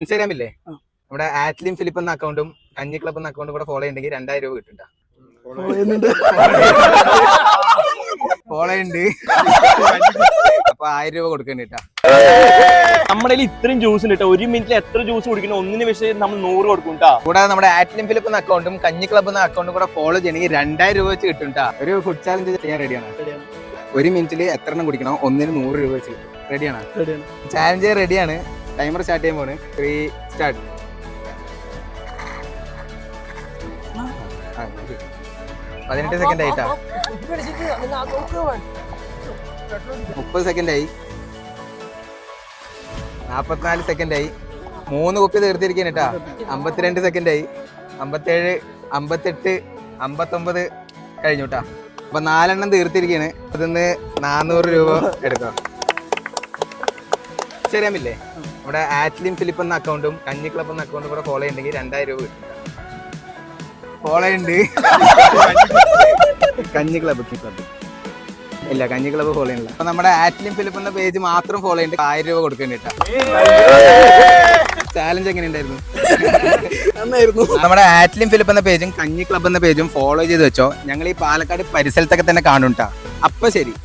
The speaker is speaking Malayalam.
ഇൻസ്റ്റാഗ്രാമില്ലേ നമ്മുടെ ആറ്റ്ലിം ഫിലിപ്പ് എന്ന അക്കൗണ്ടും കഞ്ഞി ക്ലബ് എന്ന അക്കൗണ്ടും കൂടെ ഫോളോ ചെയ്യണമെങ്കിൽ 2000 രൂപ കിട്ടും. ഫോളോ ഉണ്ട്. അപ്പൊ 1000 രൂപ കൊടുക്കണ്ട. നമ്മുടെ ഇത്രയും ജ്യൂസ് ഉണ്ട് കേട്ടോ. 1 മിനിറ്റിൽ എത്ര ജ്യൂസ് കുടിക്കണം ഒന്നിന് വിഷയം നമ്മൾ 100 കൊടുക്കും കേട്ടോ. കൂടാതെ നമ്മുടെ ആറ്റ്ലിം ഫിലിപ്പ് എന്ന അക്കൗണ്ടും കഞ്ഞി ക്ലബ് എന്ന അക്കൗണ്ടും കൂടെ ഫോളോ ചെയ്യണമെങ്കിൽ 2000 രൂപ വെച്ച് കിട്ടും കേട്ടോ. ഒരു ഫുഡ് ചാലഞ്ച് ചെയ്യാൻ റെഡിയാണ്. 1 മിനിറ്റിൽ എത്ര എണ്ണം കുടിക്കണം ഒന്നിന് 100 രൂപ വെച്ച് കിട്ടും. റെഡിയാണ്? ചാലഞ്ച് റെഡിയാണ്. ടൈമർ സ്റ്റാർട്ട് ചെയ്യാൻ പോണ്. 3 സ്റ്റാർട്ട്. 18 സെക്കൻഡ് ആയിട്ടാ. 30 സെക്കൻഡ് ആയി. 44 സെക്കൻഡ് ആയി. 3 കുപ്പി തീർത്തിരിക്കാൻ കേട്ടാ. 52 സെക്കൻഡ് ആയി. 57, 58, 59 കഴിഞ്ഞു കേട്ടാ. അപ്പൊ 4 എണ്ണം തീർത്തിരിക്കാണ്. അതിന്ന് 400 രൂപ എടുക്കാം. ശരിയാമില്ലേ? നമ്മുടെ ആറ്റ്ലിം ഫിലിപ്പ് എന്ന അക്കൗണ്ടും കഞ്ഞി ക്ലബ് എന്ന അക്കൗണ്ടും കൂടെ ഫോളോ ചെയ്യണമെങ്കിൽ 2000 രൂപ കിട്ടും. ഫോളോ ഉണ്ട്. കഞ്ഞി ക്ലബ് ഇല്ല, കഞ്ഞി ക്ലബ് ഫോളോ ചെയ്യണില്ല. അപ്പൊ നമ്മുടെ ആറ്റ്ലിം ഫിലിപ്പ് എന്ന പേജ് മാത്രം ഫോളോ ചെയ്തിട്ട് 1000 രൂപ കൊടുക്കേണ്ടിട്ടാ. ചാലഞ്ച് എങ്ങനെ ഉണ്ടായിരുന്നു? നമ്മുടെ ആറ്റ്ലിം ഫിലിപ്പ് എന്ന പേജും കഞ്ഞി ക്ലബ് എന്ന പേജും ഫോളോ ചെയ്ത് വെച്ചോ. ഞങ്ങൾ ഈ പാലക്കാട് പരിസരത്തൊക്കെ തന്നെ കാണും ട്ടാ. അപ്പൊ ശരി.